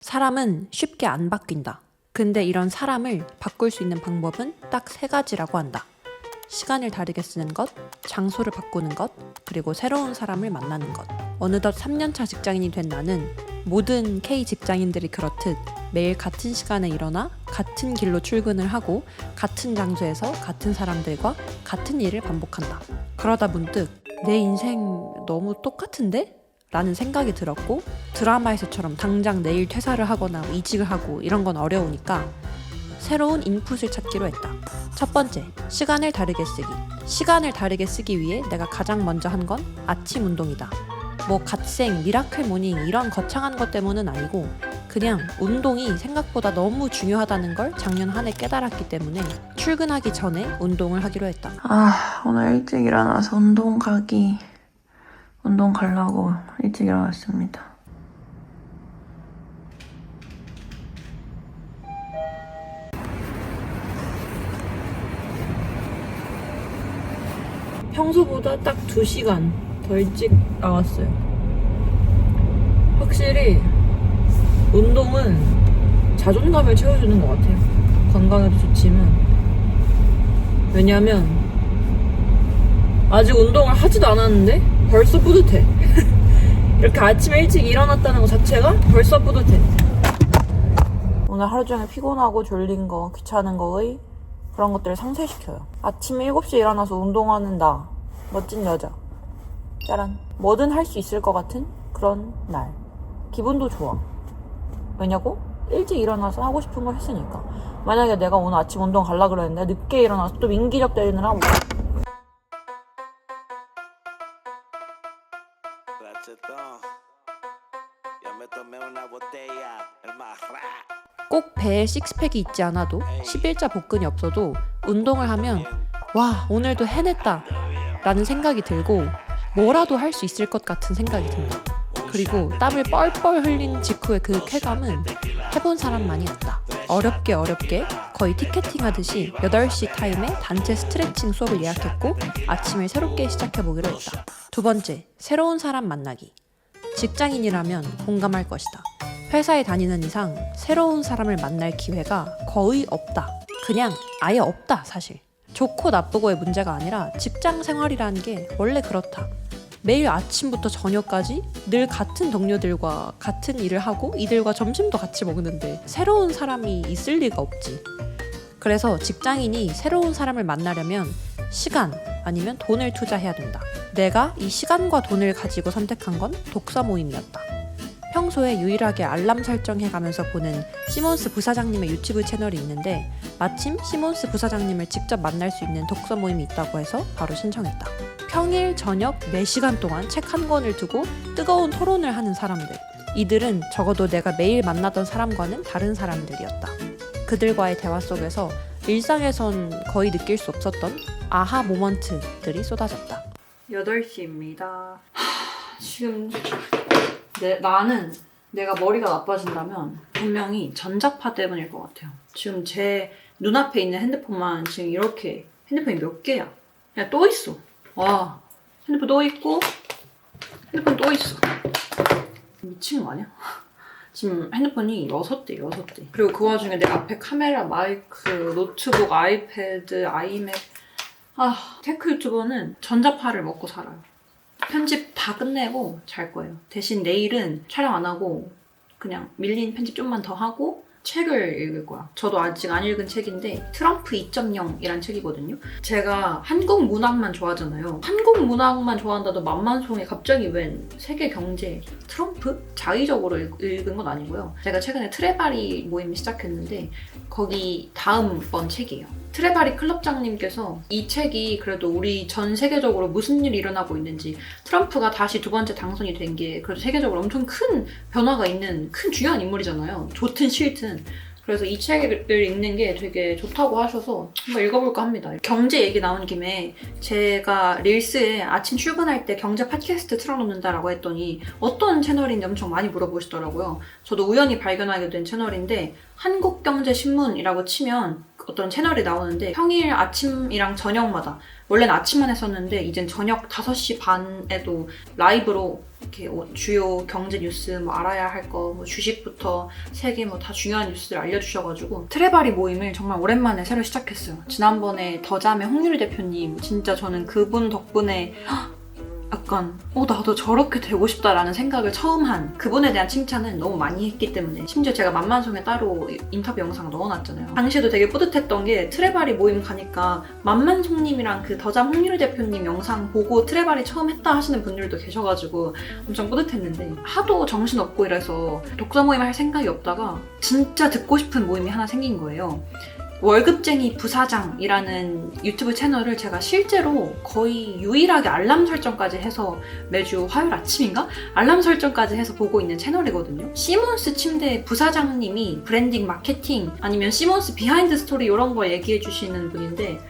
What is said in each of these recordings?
사람은 쉽게 안 바뀐다. 근데 이런 사람을 바꿀 수 있는 방법은 딱 3가지라고 한다. 시간을 다르게 쓰는 것, 장소를 바꾸는 것, 그리고 새로운 사람을 만나는 것. 어느덧 3년차 직장인이 된 나는 모든 K 직장인들이 그렇듯 매일 같은 시간에 일어나 같은 길로 출근을 하고 같은 장소에서 같은 사람들과 같은 일을 반복한다. 그러다 문득 내 인생 너무 똑같은데? 라는 생각이 들었고, 드라마에서처럼 당장 내일 퇴사를 하거나 이직을 하고 이런 건 어려우니까 새로운 인풋을 찾기로 했다. 첫 번째, 시간을 다르게 쓰기. 시간을 다르게 쓰기 위해 내가 가장 먼저 한 건 아침 운동이다. 뭐 갓생, 미라클 모닝 이런 거창한 것 때문은 아니고 그냥 운동이 생각보다 너무 중요하다는 걸 작년 한 해 깨달았기 때문에 출근하기 전에 운동을 하기로 했다. 오늘 일찍 일어나서 운동 가려고 일찍 일어났습니다. 평소보다 딱 2시간 더 일찍 나왔어요. 확실히 운동은 자존감을 채워주는 것 같아요. 건강에도 좋지만. 왜냐면 아직 운동을 하지도 않았는데 벌써 뿌듯해. 이렇게 아침에 일찍 일어났다는 것 자체가 벌써 뿌듯해. 오늘 하루 종일 피곤하고 졸린 거, 귀찮은 거의 그런 것들을 상쇄시켜요. 아침 7시에 일어나서 운동하는 나, 멋진 여자. 짜란. 뭐든 할 수 있을 것 같은 그런 날. 기분도 좋아. 왜냐고? 일찍 일어나서 하고 싶은 걸 했으니까. 만약에 내가 오늘 아침 운동 가려고 그랬는데 늦게 일어나서 또 민기적 대리느라 꼭 배에 식스팩이 있지 않아도 11자 복근이 없어도 운동을 하면 와, 오늘도 해냈다 라는 생각이 들고 뭐라도 할 수 있을 것 같은 생각이 든다. 그리고 땀을 뻘뻘 흘린 직후의 그 쾌감은 해본 사람만이 없다. 어렵게 거의 티켓팅 하듯이 8시 타임에 단체 스트레칭 수업을 예약했고 아침을 새롭게 시작해보기로 했다. 두 번째, 새로운 사람 만나기. 직장인이라면 공감할 것이다. 회사에 다니는 이상 새로운 사람을 만날 기회가 거의 없다. 그냥 아예 없다, 사실. 좋고 나쁘고의 문제가 아니라 직장 생활이라는 게 원래 그렇다. 매일 아침부터 저녁까지 늘 같은 동료들과 같은 일을 하고 이들과 점심도 같이 먹는데 새로운 사람이 있을 리가 없지. 그래서 직장인이 새로운 사람을 만나려면 시간 아니면 돈을 투자해야 된다. 내가 이 시간과 돈을 가지고 선택한 건 독서 모임이었다. 평소에 유일하게 알람 설정해가면서 보는 시몬스 부사장님의 유튜브 채널이 있는데 마침 시몬스 부사장님을 직접 만날 수 있는 독서 모임이 있다고 해서 바로 신청했다. 평일 저녁 4시간 동안 책 한 권을 두고 뜨거운 토론을 하는 사람들. 이들은 적어도 내가 매일 만나던 사람과는 다른 사람들이었다. 그들과의 대화 속에서 일상에선 거의 느낄 수 없었던 아하 모먼트들이 쏟아졌다. 8시입니다. 지금 나는 내가 머리가 나빠진다면 분명히 전자파 때문일 것 같아요. 지금 제 눈앞에 있는 핸드폰만 지금 이렇게 핸드폰이 몇 개야? 그냥 또 있어. 와, 핸드폰 또 있고 핸드폰 또 있어. 미친 거 아니야? 지금 핸드폰이 6대. 그리고 그 와중에 내 앞에 카메라, 마이크, 노트북, 아이패드, 아이맥. 테크 유튜버는 전자파를 먹고 살아요. 편집 다 끝내고 잘 거예요. 대신 내일은 촬영 안 하고 그냥 밀린 편집 좀만 더 하고 책을 읽을 거야. 저도 아직 안 읽은 책인데 트럼프 2.0이란 책이거든요. 제가 한국 문학만 좋아하잖아요. 한국 문학만 좋아한다도 만만송에 갑자기 웬 세계 경제 트럼프? 자의적으로 읽은 건 아니고요. 제가 최근에 트레바리 모임 시작했는데 거기 다음번 책이에요. 트레바리 클럽장님께서 이 책이 그래도 우리 전 세계적으로 무슨 일이 일어나고 있는지, 트럼프가 다시 2번째 당선이 된 게 그래도 세계적으로 엄청 큰 변화가 있는 큰 중요한 인물이잖아요. 좋든 싫든. 그래서 이 책을 읽는 게 되게 좋다고 하셔서 한번 읽어볼까 합니다. 경제 얘기 나온 김에 제가 릴스에 아침 출근할 때 경제 팟캐스트 틀어놓는다라고 했더니 어떤 채널인지 엄청 많이 물어보시더라고요. 저도 우연히 발견하게 된 채널인데 한국경제신문이라고 치면 어떤 채널이 나오는데 평일 아침이랑 저녁마다 원래는 아침만 했었는데 이젠 저녁 5시 반에도 라이브로 이렇게 주요 경제 뉴스 뭐 알아야 할 거 뭐 주식부터 세계 뭐 다 중요한 뉴스를 알려주셔가지고 트레바리 모임을 정말 오랜만에 새로 시작했어요. 지난번에 더잠의 홍유리 대표님 진짜 저는 그분 덕분에 약간 나도 저렇게 되고 싶다라는 생각을 처음 한 그분에 대한 칭찬은 너무 많이 했기 때문에 심지어 제가 만만송에 따로 인터뷰 영상 넣어놨잖아요. 당시에도 되게 뿌듯했던 게 트레바리 모임 가니까 만만송님이랑 그 더잠 홍유리 대표님 영상 보고 트레바리 처음 했다 하시는 분들도 계셔가지고 엄청 뿌듯했는데 하도 정신없고 이래서 독서 모임 할 생각이 없다가 진짜 듣고 싶은 모임이 하나 생긴 거예요. 월급쟁이 부사장이라는 유튜브 채널을 제가 실제로 거의 유일하게 알람 설정까지 해서 매주 화요일 아침인가? 알람 설정까지 해서 보고 있는 채널이거든요. 시몬스 침대 부사장님이 브랜딩, 마케팅 아니면 시몬스 비하인드 스토리 이런 거 얘기해 주시는 분인데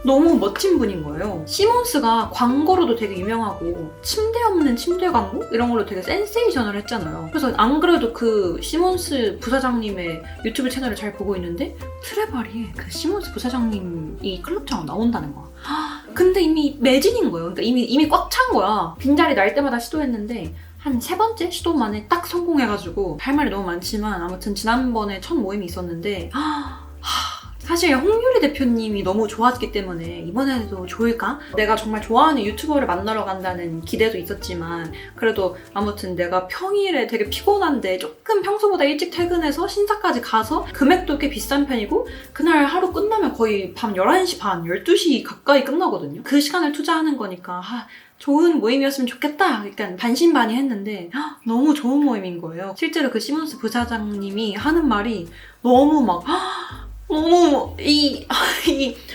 너무 멋진 분인 거예요. 시몬스가 광고로도 되게 유명하고 침대 없는 침대 광고? 이런 걸로 되게 센세이션을 했잖아요. 그래서 안 그래도 그 시몬스 부사장님의 유튜브 채널을 잘 보고 있는데 트레바리에 그 시몬스 부사장님이 클럽처럼 나온다는 거야. 근데 이미 매진인 거예요. 그러니까 이미 꽉 찬 거야. 빈자리 날 때마다 시도했는데 한 3번째 시도 만에 딱 성공해가지고 할 말이 너무 많지만 아무튼 지난번에 첫 모임이 있었는데 사실 홍유리 대표님이 너무 좋았기 때문에 이번에도 좋을까? 내가 정말 좋아하는 유튜버를 만나러 간다는 기대도 있었지만 그래도 아무튼 내가 평일에 되게 피곤한데 조금 평소보다 일찍 퇴근해서 신사까지 가서 금액도 꽤 비싼 편이고 그날 하루 끝나면 거의 밤 11시 반, 12시 가까이 끝나거든요. 그 시간을 투자하는 거니까 좋은 모임이었으면 좋겠다. 약간 반신반의했는데 너무 좋은 모임인 거예요. 실제로 그 시몬스 부사장님이 하는 말이 너무 너무 이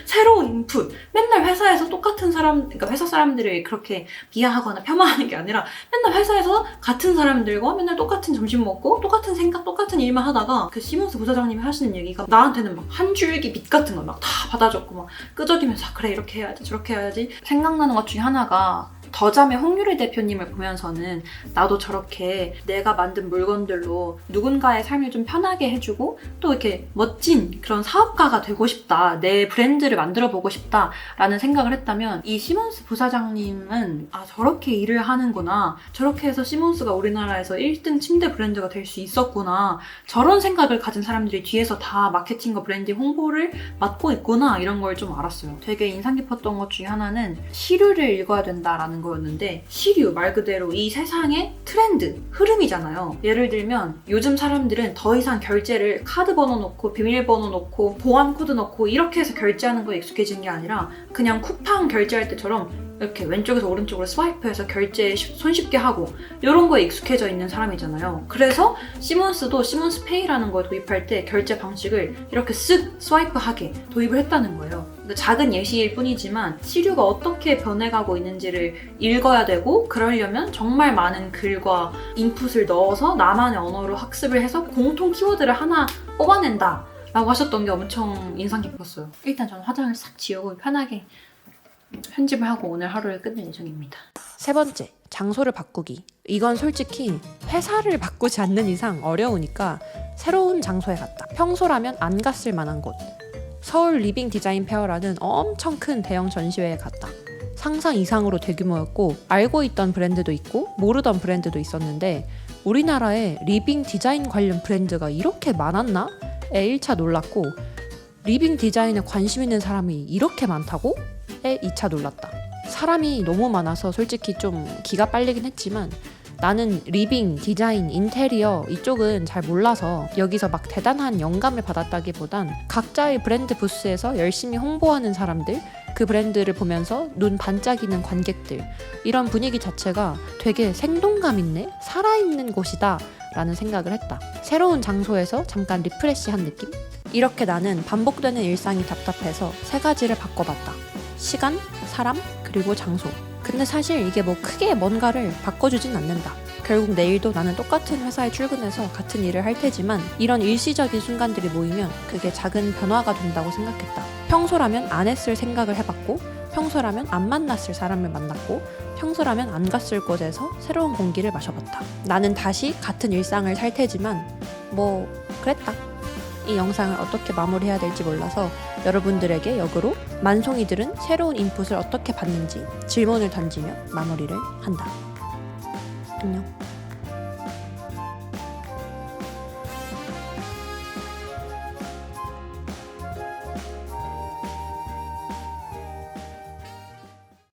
새로운 인풋 맨날 회사에서 똑같은 사람 그러니까 회사 사람들을 그렇게 비하하거나 폄하하는 게 아니라 맨날 회사에서 같은 사람들과 맨날 똑같은 점심 먹고 똑같은 생각 똑같은 일만 하다가 그 시몬스 부사장님이 하시는 얘기가 나한테는 막 한 줄기 빛 같은 거 막 다 받아줬고 막 끄적이면서 그래 이렇게 해야지 저렇게 해야지 생각나는 것 중에 하나가 더잠의 홍유리 대표님을 보면서는 나도 저렇게 내가 만든 물건들로 누군가의 삶을 좀 편하게 해주고 또 이렇게 멋진 그런 사업가가 되고 싶다. 내 브랜드를 만들어보고 싶다. 라는 생각을 했다면 이 시몬스 부사장님은 저렇게 일을 하는구나. 저렇게 해서 시몬스가 우리나라에서 1등 침대 브랜드가 될 수 있었구나. 저런 생각을 가진 사람들이 뒤에서 다 마케팅과 브랜딩 홍보를 맡고 있구나. 이런 걸 좀 알았어요. 되게 인상 깊었던 것 중에 하나는 시류를 읽어야 된다라는 거였는데 시류 말 그대로 이 세상의 트렌드, 흐름이잖아요. 예를 들면 요즘 사람들은 더 이상 결제를 카드 번호 넣고 비밀번호 넣고 보안 코드 넣고 이렇게 해서 결제하는 거에 익숙해진 게 아니라 그냥 쿠팡 결제할 때처럼 이렇게 왼쪽에서 오른쪽으로 스와이프해서 결제 손쉽게 하고 이런 거에 익숙해져 있는 사람이잖아요. 그래서 시몬스도 시몬스페이라는 걸 도입할 때 결제 방식을 이렇게 쓱 스와이프하게 도입을 했다는 거예요. 작은 예시일 뿐이지만 시류가 어떻게 변해가고 있는지를 읽어야 되고 그러려면 정말 많은 글과 인풋을 넣어서 나만의 언어로 학습을 해서 공통 키워드를 하나 뽑아낸다 라고 하셨던 게 엄청 인상 깊었어요. 일단 저는 화장을 싹 지우고 편하게 편집을 하고 오늘 하루를 끝낼 예정입니다. 3번째, 장소를 바꾸기. 이건 솔직히 회사를 바꾸지 않는 이상 어려우니까 새로운 장소에 갔다. 평소라면 안 갔을 만한 곳. 서울 리빙 디자인 페어라는 엄청 큰 대형 전시회에 갔다. 상상 이상으로 대규모였고 알고 있던 브랜드도 있고 모르던 브랜드도 있었는데 우리나라에 리빙 디자인 관련 브랜드가 이렇게 많았나? 에 1차 놀랐고 리빙 디자인에 관심 있는 사람이 이렇게 많다고? 에 2차 놀랐다. 사람이 너무 많아서 솔직히 좀 기가 빨리긴 했지만 나는 리빙, 디자인, 인테리어 이쪽은 잘 몰라서 여기서 막 대단한 영감을 받았다기보단 각자의 브랜드 부스에서 열심히 홍보하는 사람들, 그 브랜드를 보면서 눈 반짝이는 관객들, 이런 분위기 자체가 되게 생동감 있네? 살아있는 곳이다 라는 생각을 했다. 새로운 장소에서 잠깐 리프레시한 느낌? 이렇게 나는 반복되는 일상이 답답해서 3가지를 바꿔봤다. 시간, 사람, 그리고 장소. 근데 사실 이게 뭐 크게 뭔가를 바꿔주진 않는다. 결국 내일도 나는 똑같은 회사에 출근해서 같은 일을 할 테지만 이런 일시적인 순간들이 모이면 그게 작은 변화가 된다고 생각했다. 평소라면 안 했을 생각을 해봤고 평소라면 안 만났을 사람을 만났고 평소라면 안 갔을 곳에서 새로운 공기를 마셔봤다. 나는 다시 같은 일상을 살 테지만 뭐 그랬다. 이 영상을 어떻게 마무리해야 될지 몰라서 여러분들에게 역으로 만송이들은 새로운 인풋을 어떻게 받는지 질문을 던지며 마무리를 한다. 안녕.